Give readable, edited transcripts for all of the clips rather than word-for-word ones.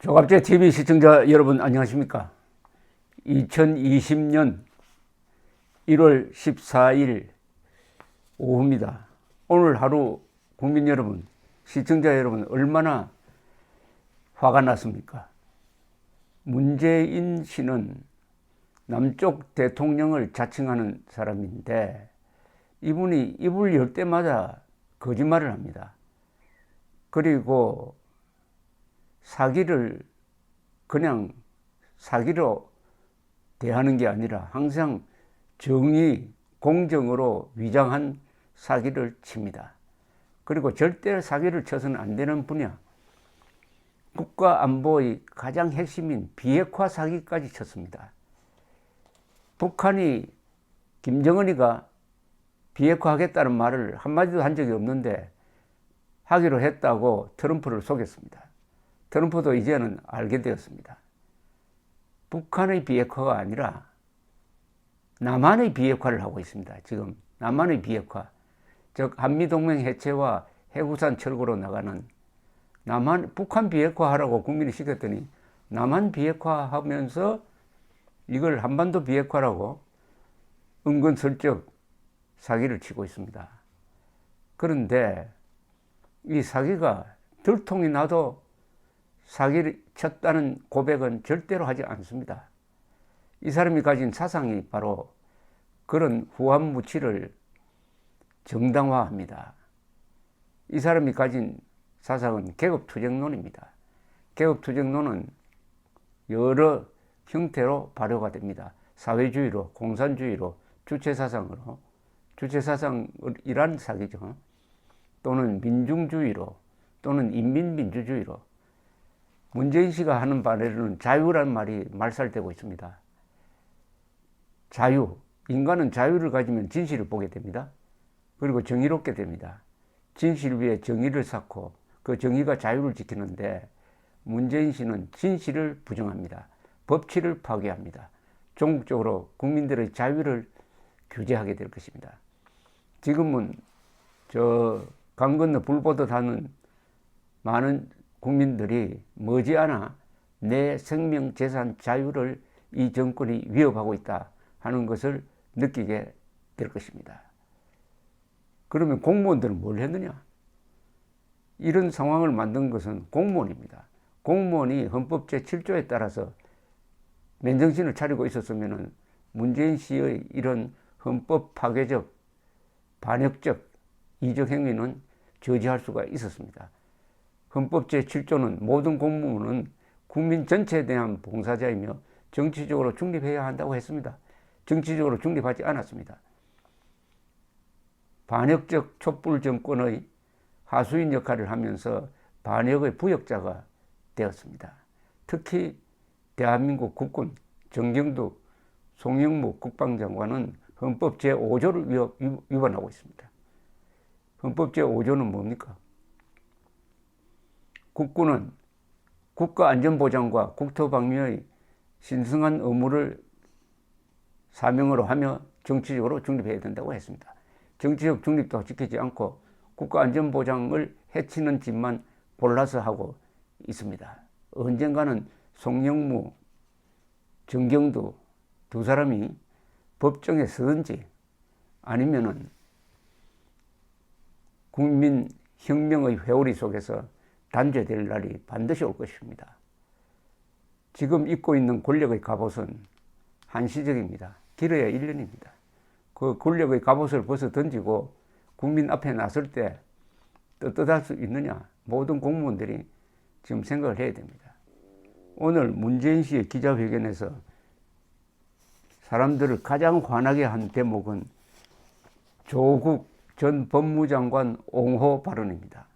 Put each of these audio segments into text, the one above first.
조갑제 TV 시청자 여러분 안녕하십니까? 2020년 1월 14일 오후입니다. 오늘 하루 국민 여러분, 시청자 여러분 얼마나 화가 났습니까? 문재인 씨는 남쪽 대통령을 자칭하는 사람인데 이분이 입을 열 때마다 거짓말을 합니다. 그리고 사기를 그냥 사기로 대하는 게 아니라 항상 정의, 공정으로 위장한 사기를 칩니다. 그리고 절대 사기를 쳐서는 안 되는 분야, 국가안보의 가장 핵심인 비핵화 사기까지 쳤습니다. 북한이 김정은이가 비핵화하겠다는 말을 한마디도 한 적이 없는데 하기로 했다고 트럼프를 속였습니다. 트럼프도 이제는 알게 되었습니다. 북한의 비핵화가 아니라 남한의 비핵화를 하고 있습니다. 지금 남한의 비핵화, 즉 한미동맹 해체와 해구산 철거로 나가는 북한 비핵화하라고 국민이 시켰더니 남한 비핵화하면서 이걸 한반도 비핵화라고 은근슬쩍 사기를 치고 있습니다. 그런데 이 사기가 들통이 나도 사기를 쳤다는 고백은 절대로 하지 않습니다. 이 사람이 가진 사상이 바로 그런 후한무치를 정당화합니다. 이 사람이 가진 사상은 계급투쟁론입니다. 계급투쟁론은 여러 형태로 발효가 됩니다. 사회주의로, 공산주의로, 주체사상으로, 주체사상이란 사기죠. 또는 민중주의로, 또는 인민민주주의로. 문재인 씨가 하는 바에는 자유란 말이 말살되고 있습니다. 자유, 인간은 자유를 가지면 진실을 보게 됩니다. 그리고 정의롭게 됩니다. 진실 위에 정의를 쌓고 그 정의가 자유를 지키는데 문재인 씨는 진실을 부정합니다. 법치를 파괴합니다. 종국적으로 국민들의 자유를 규제하게 될 것입니다. 지금은 강 건너 불 보듯 하는 많은 국민들이 머지않아 내 생명, 재산, 자유를 이 정권이 위협하고 있다 하는 것을 느끼게 될 것입니다. 그러면 공무원들은 뭘 했느냐? 이런 상황을 만든 것은 공무원입니다. 공무원이 헌법 제7조에 따라서 맨정신을 차리고 있었으면 문재인 씨의 이런 헌법 파괴적, 반역적, 이적 행위는 저지할 수가 있었습니다. 헌법 제7조는 모든 공무원은 국민 전체에 대한 봉사자이며 정치적으로 중립해야 한다고 했습니다. 정치적으로 중립하지 않았습니다. 반역적 촛불 정권의 하수인 역할을 하면서 반역의 부역자가 되었습니다. 특히 대한민국 국군 정경두 송영무 국방장관은 헌법 제5조를 위반하고 있습니다. 헌법 제5조는 뭡니까? 국군은 국가안전보장과 국토방위의 신성한 의무를 사명으로 하며 정치적으로 중립해야 된다고 했습니다. 정치적 중립도 지키지 않고 국가안전보장을 해치는 짓만 골라서 하고 있습니다. 언젠가는 송영무, 정경두 두 사람이 법정에 서든지 아니면은 국민혁명의 회오리 속에서 단죄될 날이 반드시 올 것입니다. 지금 입고 있는 권력의 갑옷은 한시적입니다. 길어야 1년입니다. 그 권력의 갑옷을 벗어 던지고 국민 앞에 나설 때 떳떳할 수 있느냐? 모든 공무원들이 지금 생각을 해야 됩니다. 오늘 문재인 씨의 기자회견에서 사람들을 가장 화나게 한 대목은 조국 전 법무장관 옹호 발언입니다.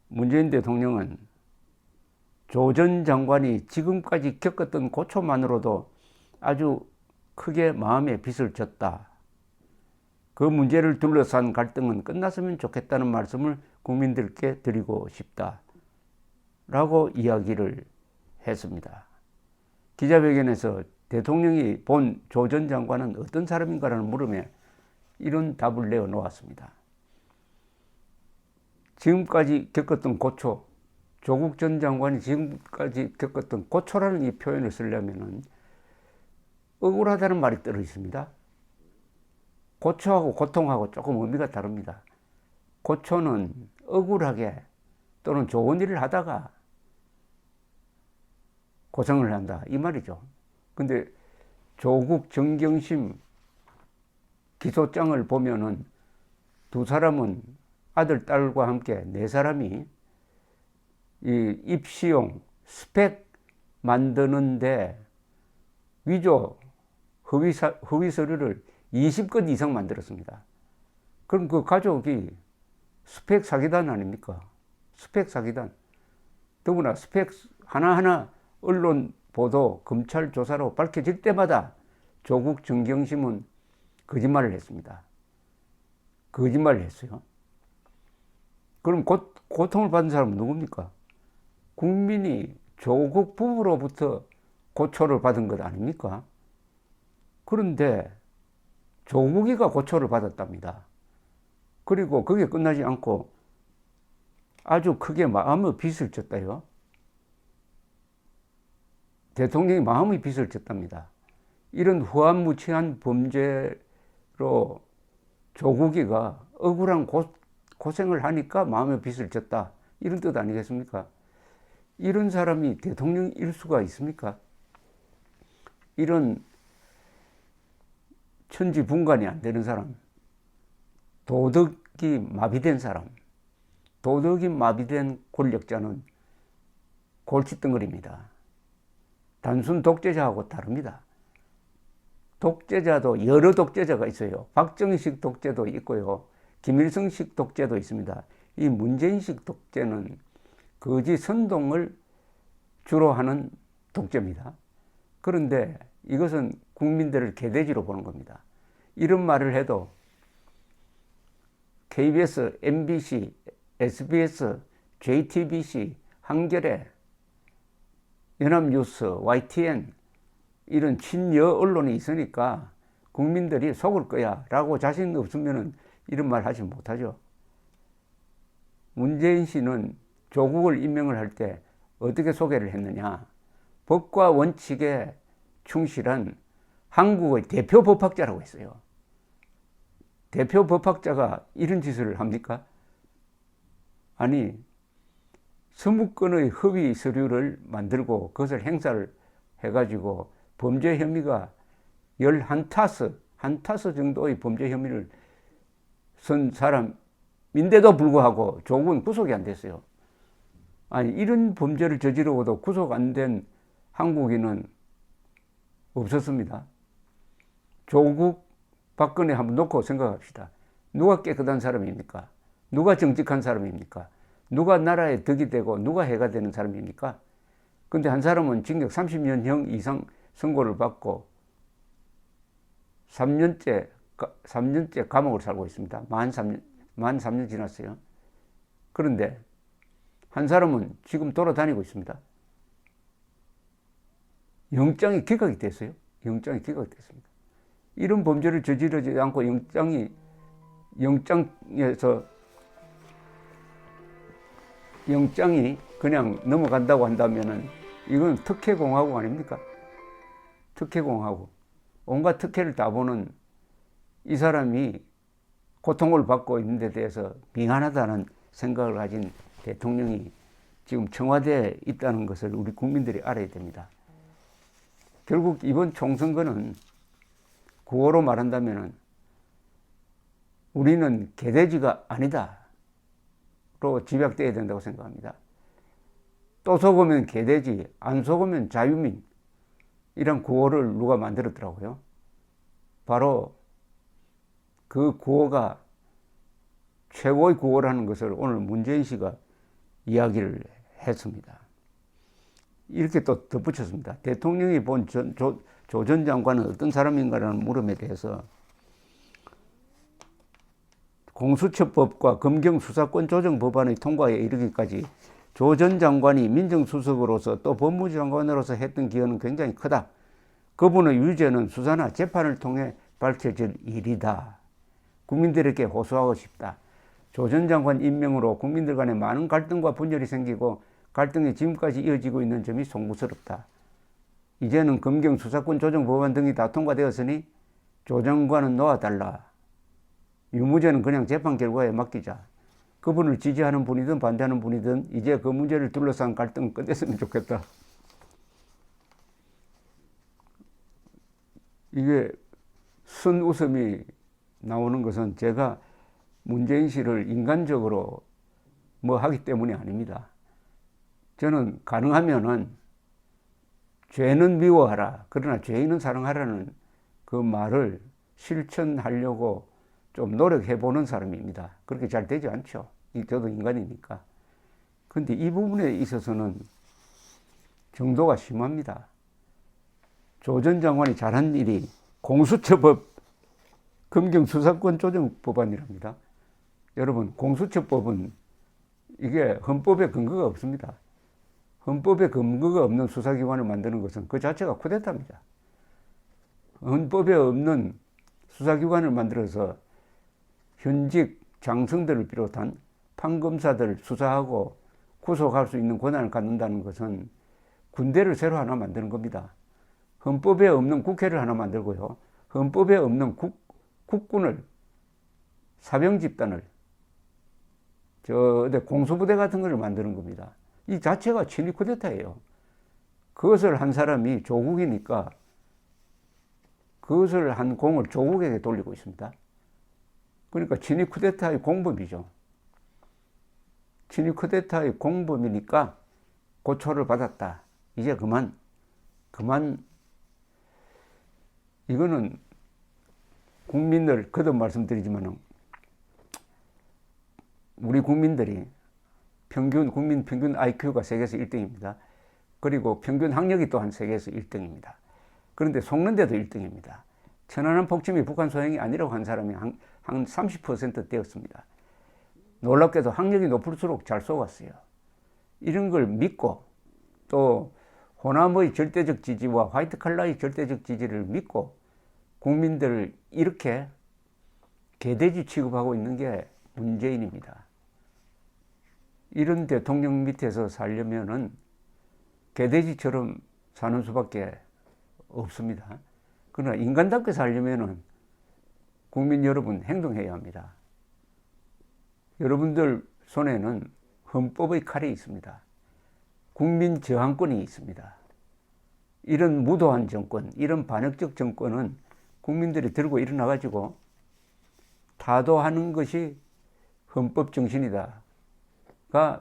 문재인 대통령은 조 전 장관이 지금까지 겪었던 고초만으로도 아주 크게 마음에 빚을 졌다. 그 문제를 둘러싼 갈등은 끝났으면 좋겠다는 말씀을 국민들께 드리고 싶다. 라고 이야기를 했습니다. 기자회견에서 대통령이 본 조 전 장관은 어떤 사람인가라는 물음에 이런 답을 내어놓았습니다. 지금까지 겪었던 고초, 조국 전 장관이 지금까지 겪었던 고초라는 이 표현을 쓰려면은 억울하다는 말이 떨어 있습니다. 고초하고 고통하고 조금 의미가 다릅니다. 고초는 억울하게 또는 좋은 일을 하다가 고생을 한다 이 말이죠. 근데 조국 정경심 기소장을 보면은 두 사람은 아들 딸과 함께 네 사람이 이 입시용 스펙 만드는데 위조 허위 서류를 20건 이상 만들었습니다. 그럼 그 가족이 스펙 사기단 아닙니까? 스펙 사기단. 더구나 스펙 하나하나 언론 보도, 검찰 조사로 밝혀질 때마다 조국 정경심은 거짓말을 했습니다. 거짓말을 했어요. 그럼 고통을 받은 사람은 누굽니까? 국민이 조국 부부로부터 고초를 받은 것 아닙니까? 그런데 조국이가 고초를 받았답니다. 그리고 그게 끝나지 않고 아주 크게 마음의 빚을 졌다요. 대통령이 마음의 빚을 졌답니다. 이런 후한무치한 범죄로 조국이가 억울한 고생을 하니까 마음의 빚을 졌다. 이런 뜻 아니겠습니까? 이런 사람이 대통령일 수가 있습니까? 이런 천지분간이 안 되는 사람, 도덕이 마비된 사람, 도덕이 마비된 권력자는 골칫덩어리입니다. 단순 독재자하고 다릅니다. 독재자도 여러 독재자가 있어요. 박정희식 독재도 있고요. 김일성식 독재도 있습니다. 이 문재인식 독재는 거짓 선동을 주로 하는 독재입니다. 그런데 이것은 국민들을 개돼지로 보는 겁니다. 이런 말을 해도 KBS, MBC, SBS, JTBC, 한겨레, 연합뉴스, YTN 이런 친여 언론이 있으니까 국민들이 속을 거야 라고 자신 없으면 이런 말 하지 못하죠. 문재인 씨는 조국을 임명을 할 때 어떻게 소개를 했느냐. 법과 원칙에 충실한 한국의 대표 법학자라고 했어요. 대표 법학자가 이런 짓을 합니까? 아니, 20건의 허위 서류를 만들고 그것을 행사를 해가지고 범죄 혐의가 11타스, 한 타스 정도의 범죄 혐의를 쓴 사람인데도 불구하고 조국은 구속이 안 됐어요. 아니, 이런 범죄를 저지르고도 구속 안 된 한국인은 없었습니다. 조국, 박근혜 한번 놓고 생각합시다. 누가 깨끗한 사람입니까? 누가 정직한 사람입니까? 누가 나라에 덕이 되고 누가 해가 되는 사람입니까? 근데 한 사람은 징역 30년형 이상 선고를 받고 3년째 감옥을 살고 있습니다. 만 3년 지났어요. 그런데 한 사람은 지금 돌아다니고 있습니다. 영장이 기각이 됐어요. 영장이 기각이 됐습니다. 이런 범죄를 저지르지 않고 영장이 그냥 넘어간다고 한다면은 이건 특혜공화국 아닙니까? 특혜공화국. 온갖 특혜를 다 보는 이 사람이 고통을 받고 있는 데 대해서 미안하다는 생각을 가진 대통령이 지금 청와대에 있다는 것을 우리 국민들이 알아야 됩니다. 결국 이번 총선거는 구호로 말한다면 우리는 개돼지가 아니다로 집약되어야 된다고 생각합니다. 또 속으면 개돼지, 안 속으면 자유민 이런 구호를 누가 만들었더라고요. 바로 그 구호가 최고의 구호라는 것을 오늘 문재인 씨가 이야기를 했습니다. 이렇게 또 덧붙였습니다. 대통령이 본 조 전 장관은 어떤 사람인가라는 물음에 대해서 공수처법과 검경수사권 조정 법안의 통과에 이르기까지 조 전 장관이 민정수석으로서 또 법무장관으로서 했던 기여는 굉장히 크다. 그분의 유죄는 수사나 재판을 통해 밝혀질 일이다. 국민들에게 호소하고 싶다. 조 전 장관 임명으로 국민들 간에 많은 갈등과 분열이 생기고 갈등이 지금까지 이어지고 있는 점이 송구스럽다. 이제는 검경 수사권 조정 법안 등이 다 통과되었으니 조정과는 놓아달라. 유무죄는 그냥 재판 결과에 맡기자. 그분을 지지하는 분이든 반대하는 분이든 이제 그 문제를 둘러싼 갈등은 끝냈으면 좋겠다. 이게 순웃음이 나오는 것은 제가 문재인 씨를 인간적으로 뭐 하기 때문이 아닙니다. 저는 가능하면은 죄는 미워하라. 그러나 죄인은 사랑하라는 그 말을 실천하려고 좀 노력해보는 사람입니다. 그렇게 잘 되지 않죠. 저도 인간이니까. 근데 이 부분에 있어서는 정도가 심합니다. 조 전 장관이 잘한 일이 공수처법 검경 수사권 조정 법안이랍니다. 여러분, 공수처법은 이게 헌법에 근거가 없습니다. 헌법에 근거가 없는 수사기관을 만드는 것은 그 자체가 쿠데타입니다. 헌법에 없는 수사기관을 만들어서 현직 장성들을 비롯한 판검사들을 수사하고 구속할 수 있는 권한을 갖는다는 것은 군대를 새로 하나 만드는 겁니다. 헌법에 없는 국회를 하나 만들고요. 헌법에 없는 국군을, 사병집단을, 공수부대 같은 것을 만드는 겁니다. 이 자체가 친위 쿠데타예요. 그것을 한 사람이 조국이니까 그것을 한 공을 조국에게 돌리고 있습니다. 그러니까 친위 쿠데타의 공범이죠. 친위 쿠데타의 공범이니까 고초를 받았다. 이제 그만 이거는 국민들 거듭 말씀드리지만 우리 국민들이 국민 평균 IQ가 세계에서 1등입니다. 그리고 평균 학력이 또한 세계에서 1등입니다. 그런데 속는데도 1등입니다. 천안함 폭침이 북한 소행이 아니라고 한 사람이 한 30% 되었습니다. 놀랍게도 학력이 높을수록 잘 쏘았어요. 이런 걸 믿고 또 호남의 절대적 지지와 화이트 칼라의 절대적 지지를 믿고 국민들을 이렇게 개돼지 취급하고 있는 게 문재인입니다. 이런 대통령 밑에서 살려면은 개돼지처럼 사는 수밖에 없습니다. 그러나 인간답게 살려면은 국민 여러분 행동해야 합니다. 여러분들 손에는 헌법의 칼이 있습니다. 국민 저항권이 있습니다. 이런 무도한 정권, 이런 반역적 정권은 국민들이 들고 일어나가지고 타도하는 것이 헌법 정신이다가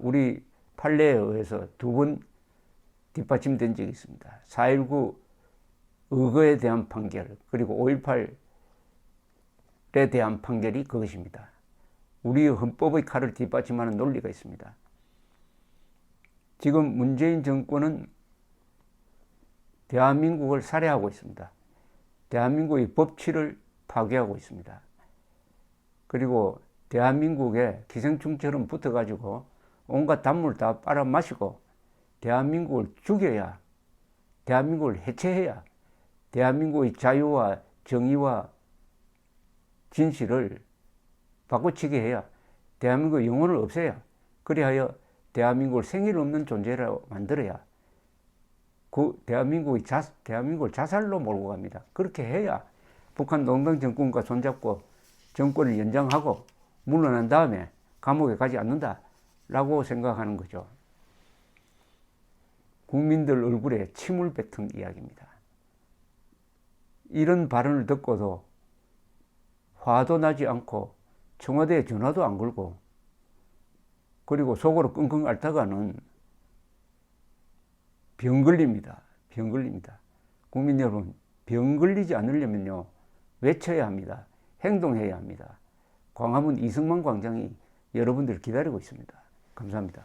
우리 판례에 의해서 2번 뒷받침된 적이 있습니다. 4.19 의거에 대한 판결, 그리고 5.18에 대한 판결이 그것입니다. 우리 헌법의 칼을 뒷받침하는 논리가 있습니다. 지금 문재인 정권은 대한민국을 살해하고 있습니다. 대한민국의 법치를 파괴하고 있습니다. 그리고 대한민국에 기생충처럼 붙어가지고 온갖 단물 다 빨아마시고 대한민국을 죽여야, 대한민국을 해체해야 대한민국의 자유와 정의와 진실을 바꿔치게 해야 대한민국의 영혼을 없애야, 그리하여 대한민국을 생일 없는 존재로 만들어야 대한민국을 자살로 몰고 갑니다. 그렇게 해야 북한 농당 정권과 손잡고 정권을 연장하고 물러난 다음에 감옥에 가지 않는다라고 생각하는 거죠. 국민들 얼굴에 침을 뱉은 이야기입니다. 이런 발언을 듣고도 화도 나지 않고 청와대에 전화도 안 걸고 그리고 속으로 끙끙 앓다가는 병 걸립니다. 병 걸립니다. 국민 여러분, 병 걸리지 않으려면요, 외쳐야 합니다. 행동해야 합니다. 광화문 이승만 광장이 여러분들 기다리고 있습니다. 감사합니다.